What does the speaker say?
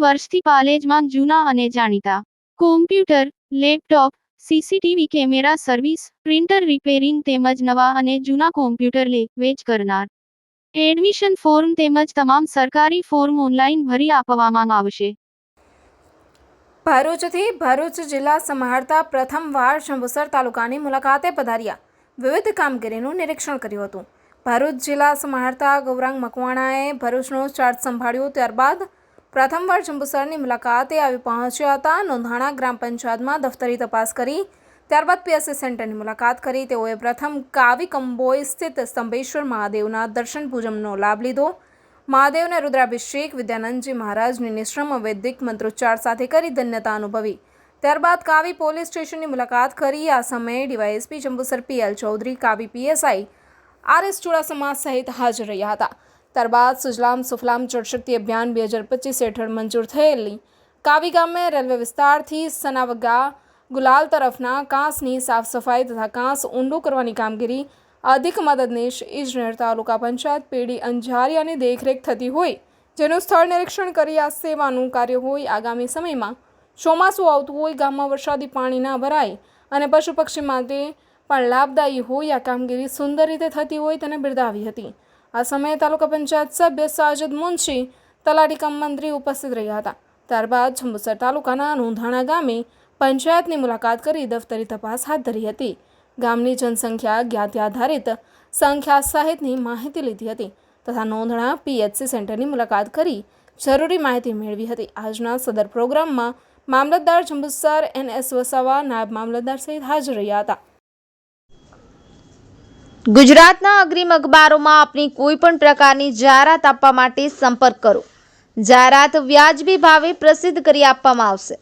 વર્ષથી પાલેજમાં જૂના અને જાણીતા computer, laptop, CCTV camera service, printer repairing તેમજ નવા અને જૂના કોમ્પ્યુટર લે-વેચ કરનાર. એડમિશન ફોર્મ તેમજ તમામ સરકારી ફોર્મ ઓનલાઈન ભરી આપવામાં આવશે. ભરૂચથી ભરૂચ જિલ્લા સંભાળતા પ્રથમવાર જંબુસર તાલુકાની મુલાકાતે પધાર્યા વિવિધ કામગીરીનું નિરીક્ષણ કર્યું હતું. ભરૂચ જિલ્લા સંભાળતા ગૌરાંગ મકવાણાએ ભરૂચનો ચાર્જ સંભાળ્યો ત્યારબાદ પ્રથમવાર જંબુસરની મુલાકાતે આવી પહોંચ્યા હતા. નોંધાણા ગ્રામ પંચાયતમાં દફતરી તપાસ કરી ત્યારબાદ પીએસસી સેન્ટરની મુલાકાત કરી. તેઓએ પ્રથમ કાવી કંબોઈ સ્થિત સ્તંભેશ્વર મહાદેવના દર્શન પૂજનનો લાભ લીધો. મહાદેવને રુદ્રાભિષેક વિદ્યાનંદજી મહારાજની નિશ્રમ વૈદિક મંત્રોચ્ચાર સાથે કરી ધન્યતા અનુભવી. ત્યારબાદ કાવી પોલીસ સ્ટેશનની મુલાકાત કરી. આ સમયે DYSP Jambusar PL Chaudhary, Kavi PSI RS Chudasama સહિત હાજર રહ્યા હતા. ત્યારબાદ સુજલામ સુફલામ જળશક્તિ અભિયાન 2025 હેઠળ મંજૂર થયેલી કાવી ગામે રેલવે વિસ્તારથી સનાવગા ગુલાલ તરફના કાંસની સાફ સફાઈ તથા કાંસ ઊંડું કરવાની કામગીરી અધિક મદદનીશ ઇજનેર તાલુકા પંચાયત પેઢી અંજારિયાની દેખરેખ થતી હોય, જેનું સ્થળ નિરીક્ષણ કરી આ સેવાનું કાર્ય હોય. આગામી સમયમાં ચોમાસું આવતું હોય, ગામમાં વરસાદી પાણી ના ભરાય અને પશુ પક્ષી માટે પણ લાભદાયી હોય, આ કામગીરી સુંદર રીતે થતી હોય તેને બિરદાવી હતી. આ સમયે તાલુકા પંચાયત સભ્ય સાજદ મુનશી, તલાટી કમ મંત્રી ઉપસ્થિત રહ્યા હતા. ત્યારબાદ જંબુસર તાલુકાના નોંધાણા ગામે પંચાયતની મુલાકાત કરી દફતરી તપાસ હાથ ધરી હતી. ગામની જનસંખ્યા, જ્ઞાતિ આધારિત સંખ્યા સહિતની માહિતી લીધી હતી તથા નોંધણા પીએચસી સેન્ટરની મુલાકાત કરી જરૂરી માહિતી મેળવી હતી. આજના સદર પ્રોગ્રામમાં મામલતદાર જંબુસર NS વસાવા, નાયબ મામલતદાર સહિત હાજર રહ્યા હતા. ગુજરાતના અગ્રીમ અખબારોમાં આપની કોઈ પણ પ્રકારની જાહેરાત આપવા માટે સંપર્ક કરો. જાહેરાત વ્યાજબી ભાવે પ્રસિદ્ધ કરી આપવામાં આવશે.